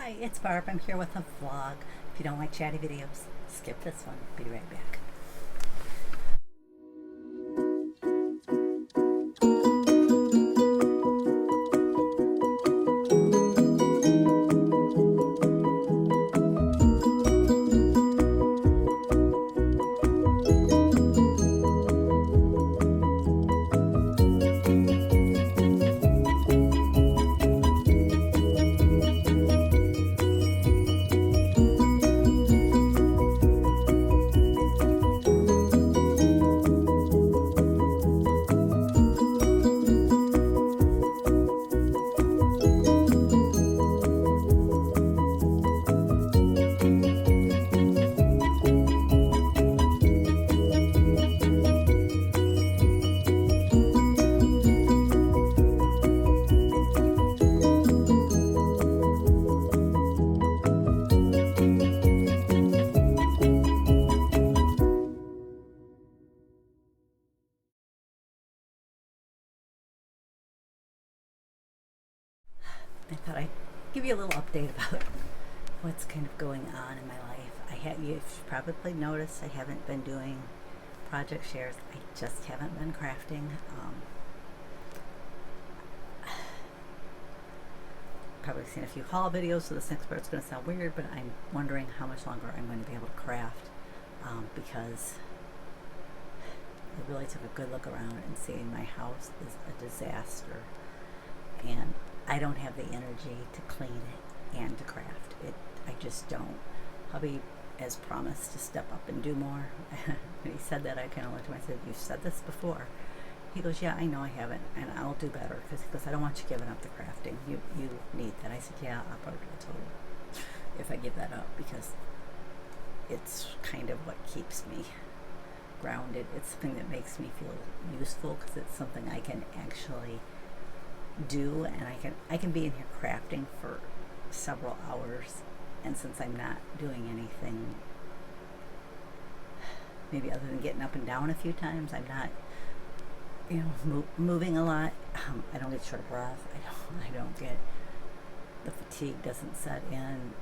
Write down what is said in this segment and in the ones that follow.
Hi, it's Barb. I'm here with a vlog. If you don't like chatty videos, skip this one. Be right back. I thought I'd give you a little update about what's kind of going on in my life. You've probably noticed I haven't been doing project shares. I just haven't been crafting. Probably seen a few haul videos, so this next part's going to sound weird, but I'm wondering how much longer I'm going to be able to craft because I really took a good look around and seeing my house is a disaster, and I don't have the energy to clean it and to craft it. I just don't. Hubby has promised to step up and do more. When he said that, I kind of looked at him and I said, "You've said this before." He goes, "Yeah, I know I haven't, and I'll do better." Because he goes, "I don't want you giving up the crafting. You need that." I said, "Yeah, I'll probably get told if I give that up, because it's kind of what keeps me grounded. It's something that makes me feel useful because it's something I can actually do, and I can be in here crafting for several hours, and since I'm not doing anything maybe other than getting up and down a few times, I'm not moving a lot. I don't get short of breath. I don't get, the fatigue doesn't set in,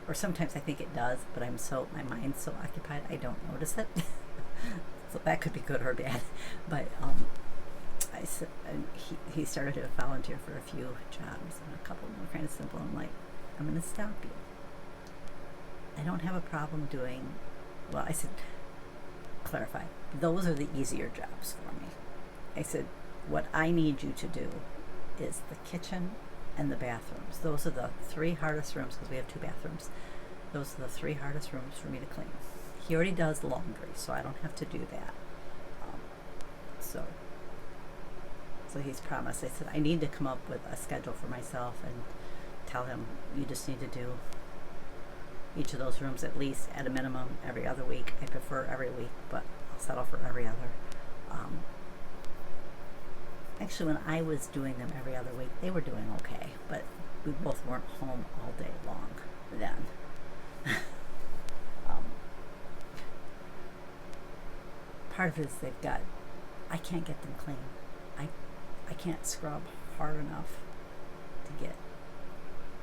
or sometimes I think it does, but my mind's so occupied I don't notice it. So that could be good or bad. But he started to volunteer for a few jobs, and a couple of them were kind of simple. I'm like, "I'm going to stop you. I don't have a problem doing," well, I said, clarify, "Those are the easier jobs for me." I said, "What I need you to do is the kitchen and the bathrooms. Those are the three hardest rooms," because we have two bathrooms. "Those are the three hardest rooms for me to clean." He already does laundry, so I don't have to do that. So he's promised. I said, I need to come up with a schedule for myself and tell him, "You just need to do each of those rooms at least at a minimum every other week." I prefer every week, but I'll settle for every other. Actually, when I was doing them every other week, they were doing okay, but we both weren't home all day long then. Part of it is I can't get them clean. I can't scrub hard enough to get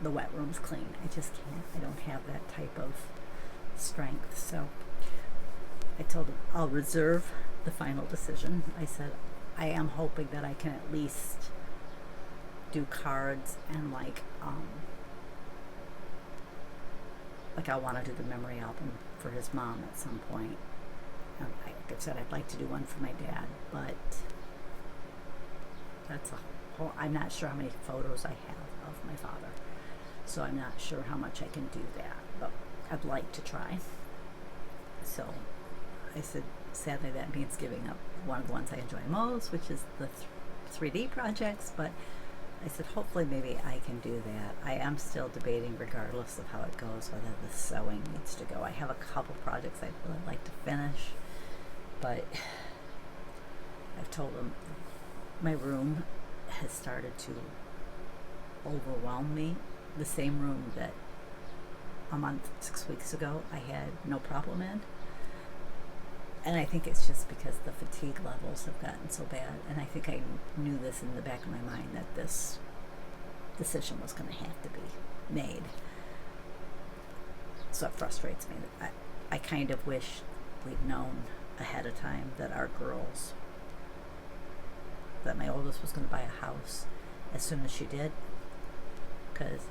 the wet rooms clean. I just can't. I don't have that type of strength. So I told him I'll reserve the final decision. I said, I am hoping that I can at least do cards and like I want to do the memory album for his mom at some point. Like I said, I'd like to do one for my dad, but that's a whole, I'm not sure how many photos I have of my father, so I'm not sure how much I can do that, but I'd like to try. So I said, sadly that means giving up one of the ones I enjoy most, which is the 3D projects, but I said hopefully maybe I can do that. I am still debating, regardless of how it goes, whether the sewing needs to go. I have a couple projects I'd really like to finish, but I've told them my room has started to overwhelm me. The same room that a month, 6 weeks ago, I had no problem in. And I think it's just because the fatigue levels have gotten so bad. And I think I knew this in the back of my mind, that this decision was going to have to be made. So it frustrates me. I kind of wish we'd known ahead of time that that my oldest was going to buy a house as soon as she did, because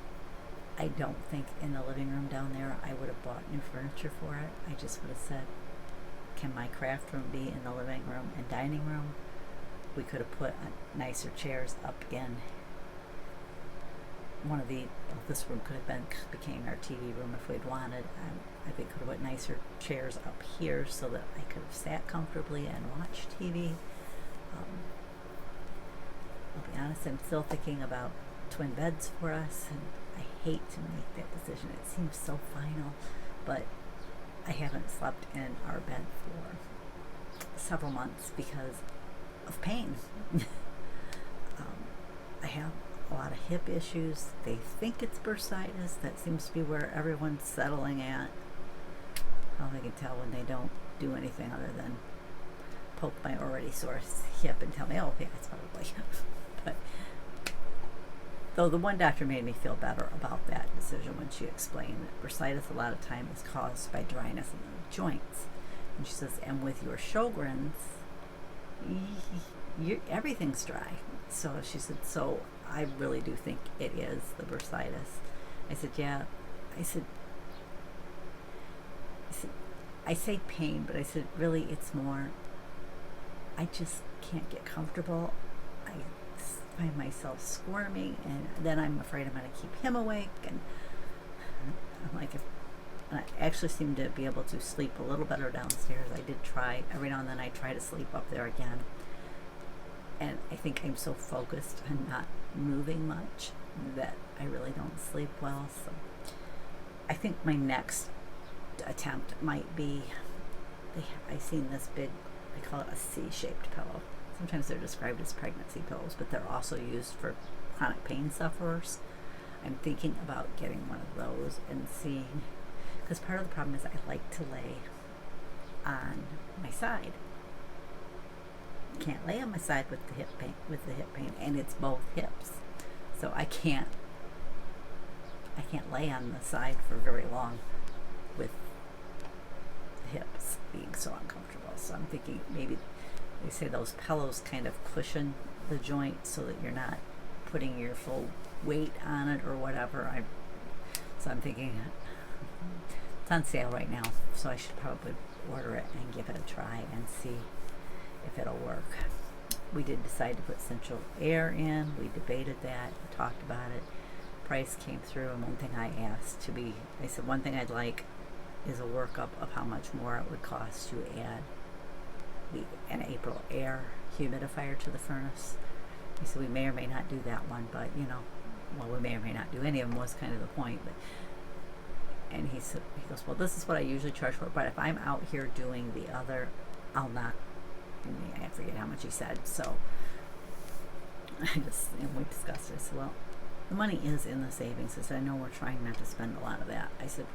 I don't think in the living room down there I would have bought new furniture for it. I just would have said, can my craft room be in the living room and dining room? We could have put nicer chairs up in this room could have became our TV room if we'd wanted. I think could have put nicer chairs up here so that I could have sat comfortably and watched TV. I'll be honest, I'm still thinking about twin beds for us, and I hate to make that decision. It seems so final, but I haven't slept in our bed for several months because of pain. I have a lot of hip issues. They think it's bursitis. That seems to be where everyone's settling at. How they can tell when they don't do anything other than poke my already sore hip and tell me, oh, yeah, it's probably. But though the one doctor made me feel better about that decision when she explained that bursitis a lot of time is caused by dryness in the joints. And she says, and with your Sjogren's, everything's dry. So she said, so I really do think it is the bursitis. I said, yeah. I said, I say pain, but I said, really, it's more, I just can't get comfortable. I find myself squirming, and then I'm afraid I'm going to keep him awake. And I'm like, and I actually seem to be able to sleep a little better downstairs. I did try, every now and then I try to sleep up there again. And I think I'm so focused on not moving much that I really don't sleep well. So I think my next attempt might be, I've seen this big, I call it a C-shaped pillow. Sometimes they're described as pregnancy pillows, but they're also used for chronic pain sufferers. I'm thinking about getting one of those and seeing, because part of the problem is I like to lay on my side. Can't lay on my side with the hip pain, and it's both hips, so I can't lay on the side for very long with the hips being so uncomfortable. So I'm thinking maybe they say those pillows kind of cushion the joint so that you're not putting your full weight on it or whatever. So I'm thinking it's on sale right now, so I should probably order it and give it a try and see if it'll work. We did decide to put central air in. We debated that, talked about it. Price came through, and one thing I said one thing I'd like is a workup of how much more it would cost to add an April air humidifier to the furnace. He said we may or may not do that one, but we may or may not do any of them was kind of the point. And he goes, well, this is what I usually charge for, but if I'm out here doing the other, I'll not. I forget how much he said, so we discussed it. I said, well, the money is in the savings. I said, I know we're trying not to spend a lot of that. I said,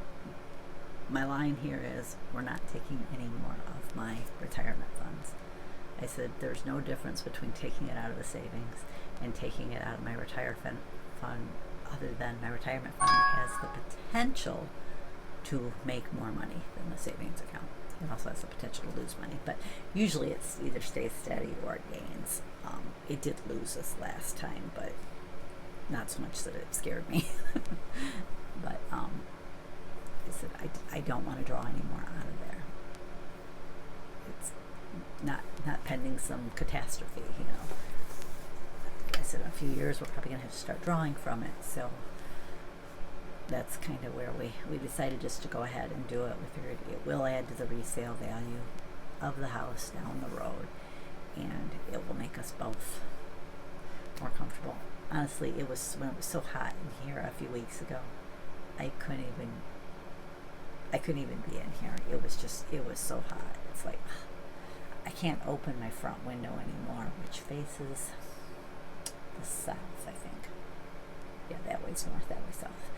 my line here is we're not taking any more of my retirement funds. I said, there's no difference between taking it out of the savings and taking it out of my retirement fund, other than my retirement fund has the potential to make more money than the savings account. It also has the potential to lose money, but usually it's either stays steady or it gains. It did lose this last time, but not so much that it scared me. But I said, I don't want to draw any more out of there. It's not pending some catastrophe, I said, in a few years we're probably going to have to start drawing from it, so that's kind of where we decided just to go ahead and do it. We figured it will add to the resale value of the house down the road, and it will make us both more comfortable. Honestly, when it was so hot in here a few weeks ago, I couldn't even be in here. It was so hot. It's like I can't open my front window anymore, which faces the south, I think. Yeah, that way's north, that way south.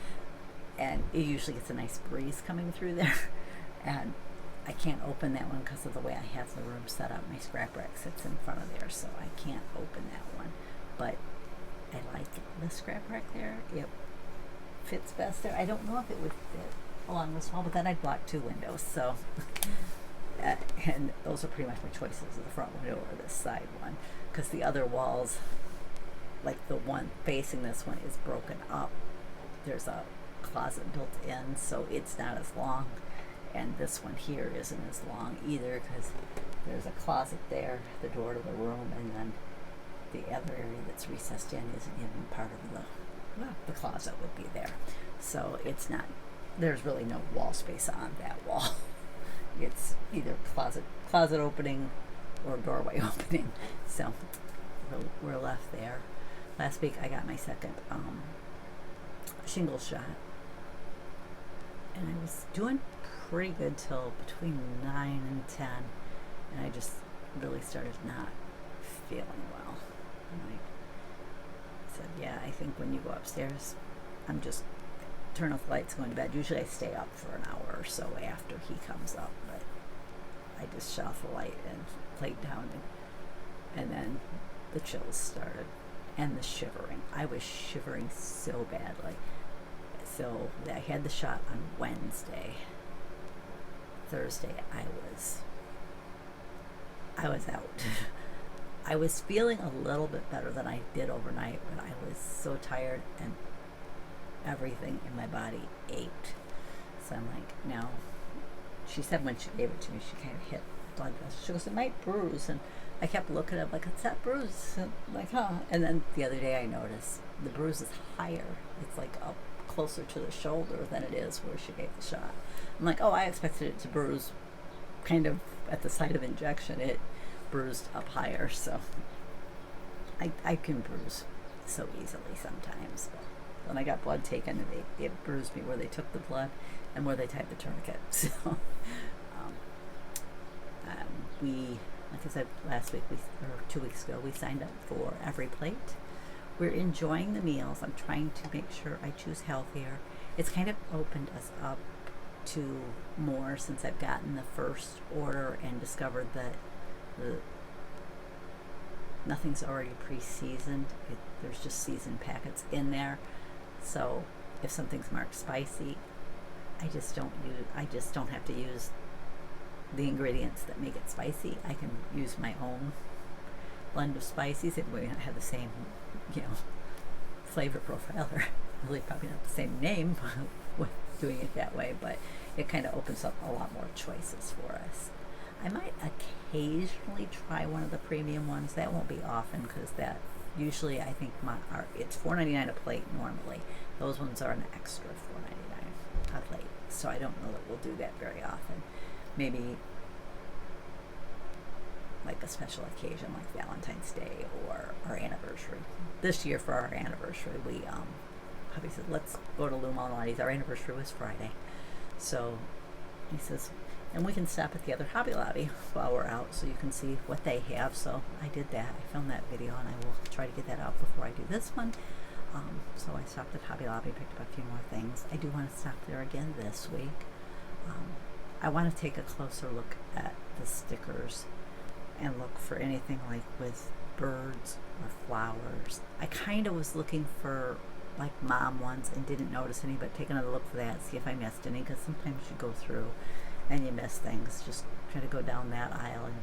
And it usually gets a nice breeze coming through there. And I can't open that one because of the way I have the room set up. My scrap rack sits in front of there, so I can't open that one. But I like the scrap rack there. It fits best there. I don't know if it would fit along this wall, but then I'd block 2 windows, so and those are pretty much my choices, the front window or this side one, because the other walls, like the one facing this one, is broken up. There's a closet built in, so it's not as long, and this one here isn't as long either, because there's a closet there, the door to the room, and then the other area that's recessed in isn't even part of the closet would be there. So it's not, there's really no wall space on that wall. It's either closet opening or doorway opening. So we're left there. Last week I got my second shingle shot, and I was doing pretty good till between 9 and 10, and I just really started not feeling well. And I said, yeah, I think when you go upstairs, I'm just turn off the lights, go into bed. Usually I stay up for an hour or so after he comes up, but I just shut off the light and laid down, and then the chills started and the shivering. I was shivering so badly. So I had the shot on Wednesday. Thursday I was out. I was feeling a little bit better than I did overnight, but I was so tired and everything in my body ached. So I'm like, no. She said when she gave it to me, she kind of hit blood vessel. She goes, it might bruise. And I kept looking at it like, it's that bruise. And like, huh? And then the other day I noticed the bruise is higher. It's like up closer to the shoulder than it is where she gave the shot. I'm like, oh, I expected it to bruise kind of at the site of injection. It bruised up higher. So I can bruise so easily sometimes. But when I got blood taken, it bruised me where they took the blood and where they tied the tourniquet. So we, like I said last week, or 2 weeks ago, we signed up for Every Plate. We're enjoying the meals. I'm trying to make sure I choose healthier. It's kind of opened us up to more since I've gotten the first order and discovered that nothing's already pre-seasoned. There's just seasoned packets in there. So if something's marked spicy, I just don't have to use the ingredients that make it spicy. I can use my own blend of spices. It may not have the same, flavor profile, or really probably not the same name with doing it that way, but it kind of opens up a lot more choices for us. I might occasionally try one of the premium ones. That won't be often, because that usually, I think it's $4.99 a plate normally. Those ones are an extra $4.99 a plate. So I don't know that we'll do that very often. Maybe like a special occasion like Valentine's Day or our anniversary. This year for our anniversary, hubby said, let's go to Lou Malnati's. Our anniversary was Friday. So he says, and we can stop at the other Hobby Lobby while we're out so you can see what they have. So I did that. I filmed that video, and I will try to get that out before I do this one. So I stopped at Hobby Lobby, picked up a few more things. I do want to stop there again this week. I want to take a closer look at the stickers and look for anything like with birds or flowers. I kind of was looking for like mom ones and didn't notice any, but take another look for that, see if I missed any, because sometimes you go through and you miss things. Just try to go down that aisle and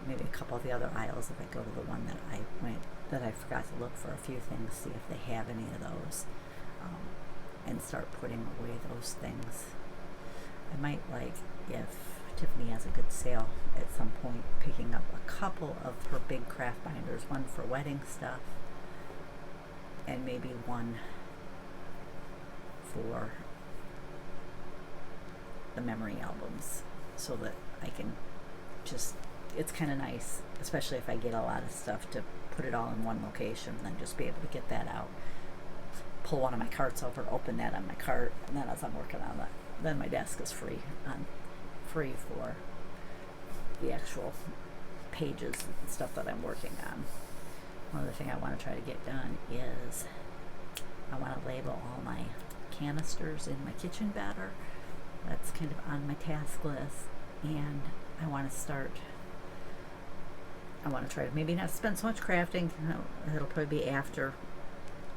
maybe a couple of the other aisles if I go to the one that I forgot to look for a few things, see if they have any of those, and start putting away those things. I might, like, if Tiffany has a good sale at some point, picking up a couple of her big craft binders, one for wedding stuff and maybe one for the memory albums, so that I can just, it's kind of nice, especially if I get a lot of stuff, to put it all in one location and then just be able to get that out, pull one of my carts over, open that on my cart, and then as I'm working on that, then my desk is free for the actual pages and stuff that I'm working on. One other thing I want to try to get done is I want to label all my canisters in my kitchen batter. That's kind of on my task list, and I want to try to maybe not spend so much crafting. It'll probably be after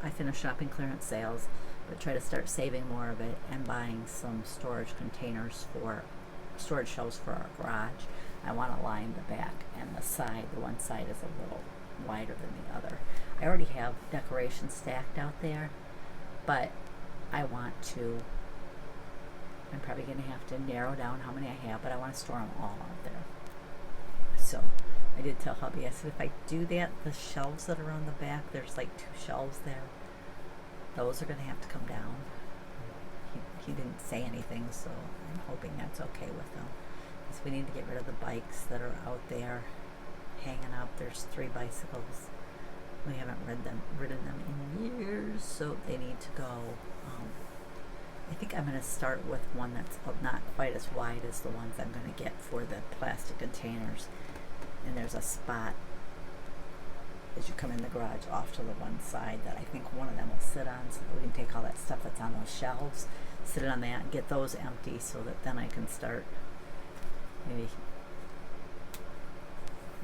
I finish shopping clearance sales, but try to start saving more of it and buying some storage containers for storage shelves for our garage. I want to line the back and the side. The one side is a little wider than the other. I already have decorations stacked out there, but I want to, I'm probably going to have to narrow down how many I have, but I want to store them all out there. So I did tell hubby, I said, if I do that, the shelves that are on the back, there's like 2 shelves there, those are going to have to come down. He didn't say anything, so I'm hoping that's okay with him. Because we need to get rid of the bikes that are out there hanging up. There's 3 bicycles. We haven't ridden them in years, so they need to go. I think I'm going to start with one that's not quite as wide as the ones I'm going to get for the plastic containers. And there's a spot as you come in the garage off to the one side that I think one of them will sit on, so that we can take all that stuff that's on those shelves, sit on that and get those empty, so that then I can start maybe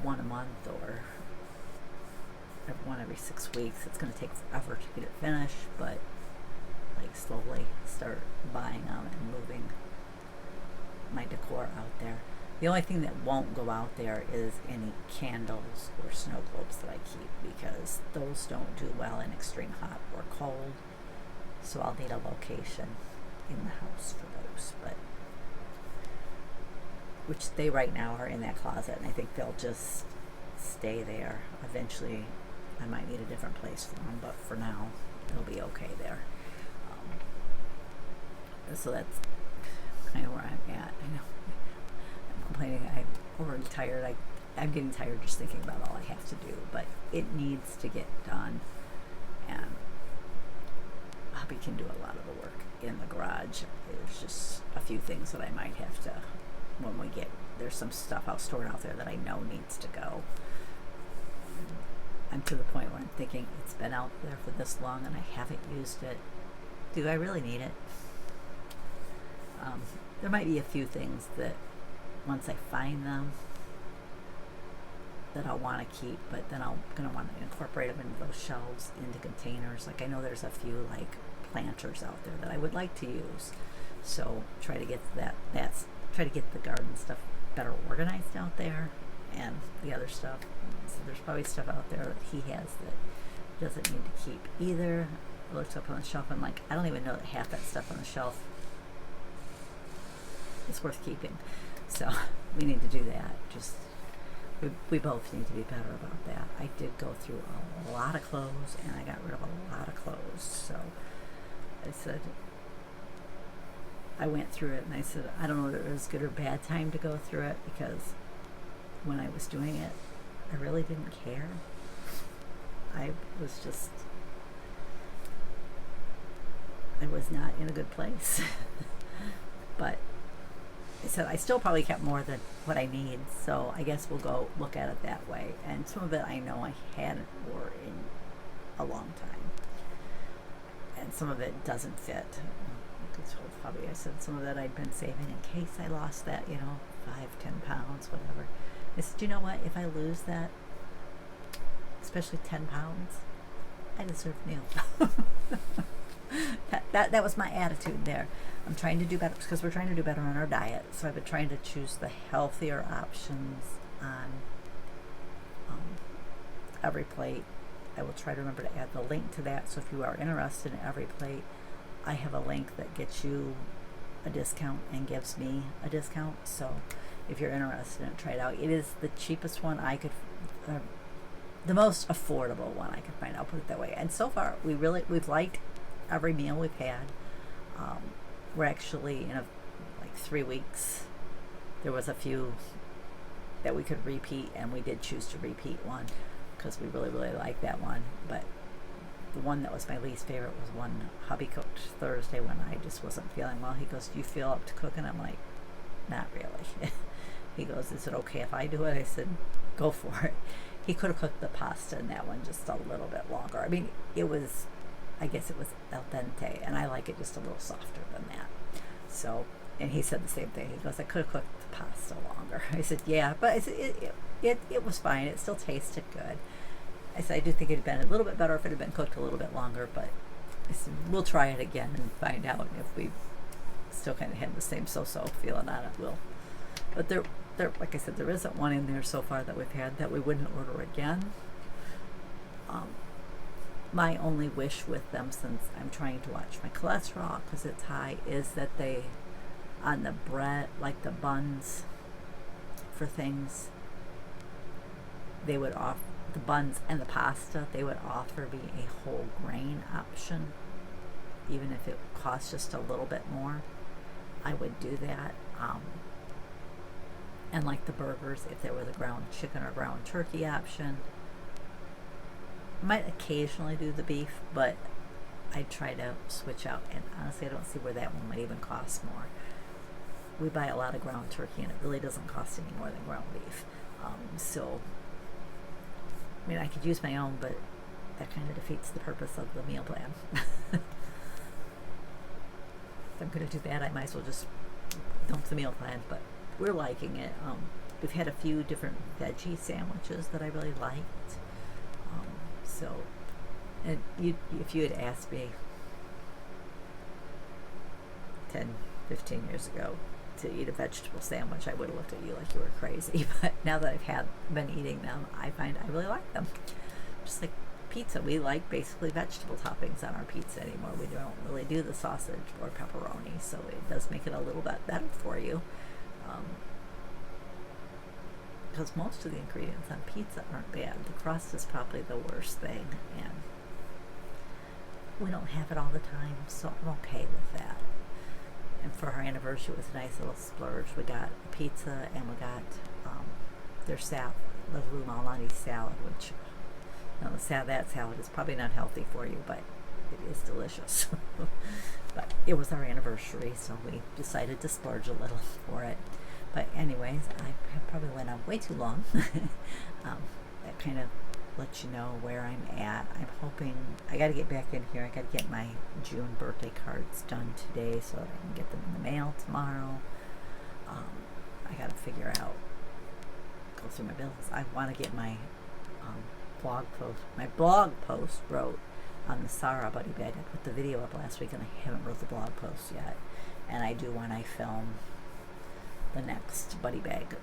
one a month or one every 6 weeks. It's going to take forever to get it finished, but like slowly start buying them and moving my decor out there. The only thing that won't go out there is any candles or snow globes that I keep, because those don't do well in extreme hot or cold. So I'll need a location in the house for those, but which they right now are in that closet, and I think they'll just stay there. Eventually I might need a different place for them, but for now it'll be okay there. So that's kind of where I'm at. I know I'm complaining, I'm already tired. I'm getting tired just thinking about all I have to do, but it needs to get done, and hubby can do a lot of the work in the garage. There's just a few things that I might have to, when we get, there's some stuff out stored out there that I know needs to go. I'm to the point where I'm thinking, it's been out there for this long and I haven't used it. Do I really need it? There might be a few things that once I find them that I'll want to keep, but then I'm going to want to incorporate them into those shelves, into containers. Like I know there's a few like planters out there that I would like to use. So try to get try to get the garden stuff better organized out there, and the other stuff. So there's probably stuff out there that he has that doesn't need to keep either. I looked up on the shelf and like, I don't even know that half that stuff on the shelf is worth keeping. So we need to do that. Just we both need to be better about that. I did go through a lot of clothes, and I got rid of a lot of clothes. So I said, I went through it, and I said, I don't know whether it was good or bad time to go through it, because when I was doing it, I really didn't care. I was not in a good place. But I said I still probably kept more than what I need, so I guess we'll go look at it that way. And some of it I know I hadn't worn in a long time, and some of it doesn't fit. I told hubby, I said some of that I'd been saving in case I lost that, 5-10 pounds, whatever. I said, you know what, if I lose that, especially 10 pounds, I deserve new. That was my attitude there. I'm trying to do better, because we're trying to do better on our diet. So I've been trying to choose the healthier options on every plate. I will try to remember to add the link to that. So if you are interested in every plate, I have a link that gets you a discount and gives me a discount. So if you're interested in it, try it out. It is the cheapest one I could, the most affordable one I could find. I'll put it that way. And so far, we've liked every meal we've had. We're actually in 3 weeks. There was a few that we could repeat, and we did choose to repeat one because we really, really liked that one. But the one that was my least favorite was one hubby cooked Thursday when I just wasn't feeling well. He goes, "Do you feel up to cooking?" I'm like, "Not really." He goes, "Is it okay if I do it?" I said, "Go for it." He could have cooked the pasta in that one just a little bit longer. I mean, I guess it was al dente, and I like it just a little softer than that. So, and he said the same thing. He goes, "I could have cooked the pasta longer." I said, "Yeah," but I said, it was fine. It still tasted good. I said, "I do think it'd been a little bit better if it had been cooked a little bit longer, but I said, we'll try it again and find out if we still kind of had the same so-so feeling on it. But there, like I said, there isn't one in there so far that we've had that we wouldn't order again. My only wish with them, since I'm trying to watch my cholesterol because it's high, is that they, on the bread, like the buns for things, they would offer the buns and the pasta, they would offer me a whole grain option, even if it costs just a little bit more. I would do that. And like the burgers, if there was a ground chicken or ground turkey option, might occasionally do the beef, but I try to switch out. And honestly, I don't see where that one might even cost more. We buy a lot of ground turkey, and it really doesn't cost any more than ground beef. So, I mean, I could use my own, but that kind of defeats the purpose of the meal plan. If I'm going to do that, I might as well just dump the meal plan. But we're liking it. We've had a few different veggie sandwiches that I really liked. So, and if you had asked me 10, 15 years ago to eat a vegetable sandwich, I would have looked at you like you were crazy. But now that I've been eating them, I find I really like them. Just like pizza, we like basically vegetable toppings on our pizza anymore. We don't really do the sausage or pepperoni, so it does make it a little bit better for you. Because most of the ingredients on pizza aren't bad. The crust is probably the worst thing, and we don't have it all the time, so I'm okay with that. And for our anniversary, it was a nice little splurge. We got a pizza, and we got their salad, the Lou Malnati salad, which, that salad is probably not healthy for you, but it is delicious. But it was our anniversary, so we decided to splurge a little for it. But anyways, I probably went on way too long. That kind of lets you know where I'm at. I'm hoping, I got to get back in here. I got to get my June birthday cards done today so that I can get them in the mail tomorrow. I got to figure out, go through my bills. I want to get my blog post wrote on the Sarah Buddy Bag. I put the video up last week and I haven't wrote the blog post yet. And I do when I film the next Buddy Bag,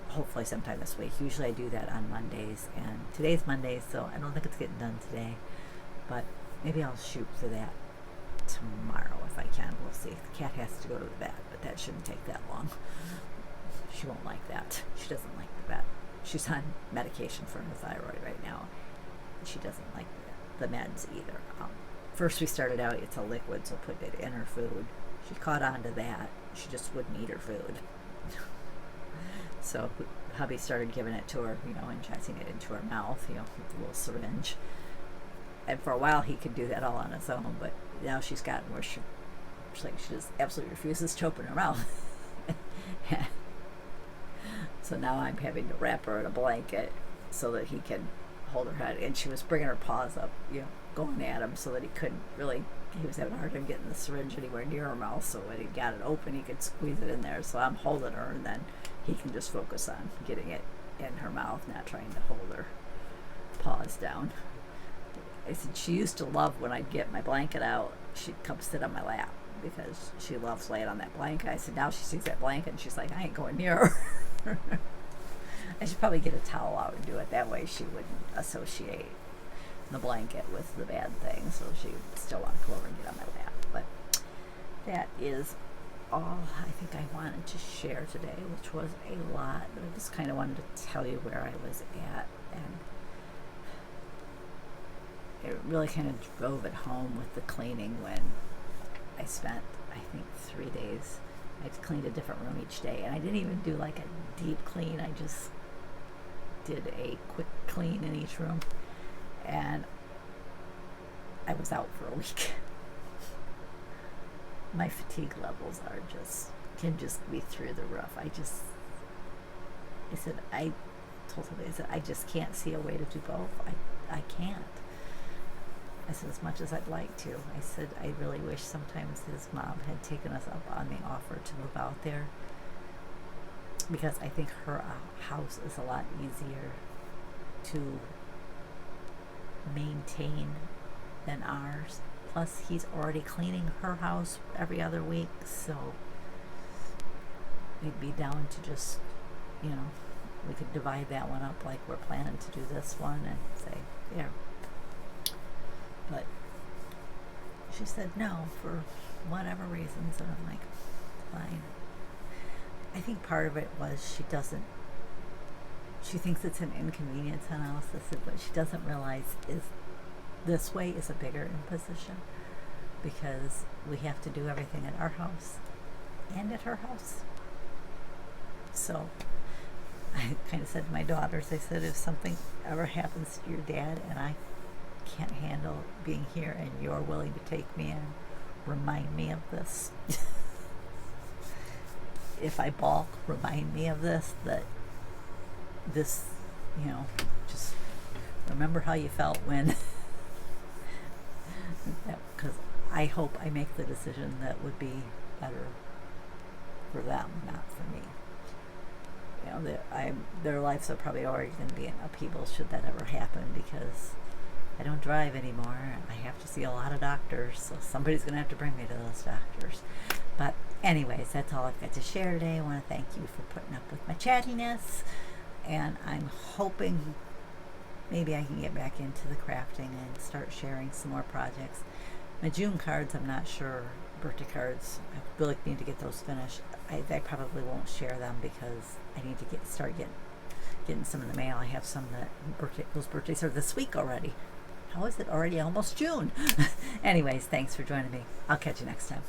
hopefully sometime this week. Usually I do that on Mondays, and today's Monday, so I don't think it's getting done today, but maybe I'll shoot for that tomorrow if I can. We'll see. The cat has to go to the vet, but that shouldn't take that long. She won't like that. She doesn't like the vet. She's on medication for her thyroid right now. She doesn't like the meds either. First we started out, it's a liquid, so put it in her food. She caught on to that. She just wouldn't eat her food. So hubby started giving it to her, injecting it into her mouth, with a little syringe. And for a while he could do that all on his own, but now she's gotten where she just absolutely refuses to open her mouth. So now I'm having to wrap her in a blanket so that he can hold her head. And she was bringing her paws up, going at him so that he couldn't really, he was having a hard time getting the syringe anywhere near her mouth, so when he got it open he could squeeze it in there. So I'm holding her, and then he can just focus on getting it in her mouth, not trying to hold her paws down. I said she used to love when I'd get my blanket out, she'd come sit on my lap because she loves laying on that blanket. I said now she sees that blanket and she's like, I ain't going near her. I should probably get a towel out and do it. That way she wouldn't associate the blanket with the bad thing, so she would still want to come over and get on my lap. But that is all I think I wanted to share today, which was a lot, but I just kind of wanted to tell you where I was at, and it really kind of drove it home with the cleaning when I spent, I think, 3 days. I cleaned a different room each day, and I didn't even do like a deep clean. I just did a quick clean in each room, and I was out for a week. My fatigue levels can just be through the roof. I told him, I just can't see a way to do both. I can't. I said, as much as I'd like to. I said, I really wish sometimes his mom had taken us up on the offer to move out there, because I think her house is a lot easier to maintain than ours. Plus, he's already cleaning her house every other week, so we'd be down to just, you know, we could divide that one up like we're planning to do this one and say, there. But she said no for whatever reasons, and I'm like, fine. I think part of it was she thinks it's an inconvenience analysis, what she doesn't realize is this way is a bigger imposition because we have to do everything at our house and at her house. So I kind of said to my daughters, I said, if something ever happens to your dad and I can't handle being here and you're willing to take me in, remind me of this. If I balk, remind me of this, that this, you know, just remember how you felt when, because I hope I make the decision that would be better for them, not for me. You know, their lives are probably already going to be in upheaval should that ever happen, because I don't drive anymore and I have to see a lot of doctors, so somebody's going to have to bring me to those doctors. But anyways, that's all I've got to share today. I want to thank you for putting up with my chattiness, and I'm hoping maybe I can get back into the crafting and start sharing some more projects. My June cards, I'm not sure. Birthday cards, I really need to get those finished. I probably won't share them because I need to start getting some in the mail. I have some that those birthdays are this week already. How is it already almost June? Anyways, thanks for joining me. I'll catch you next time.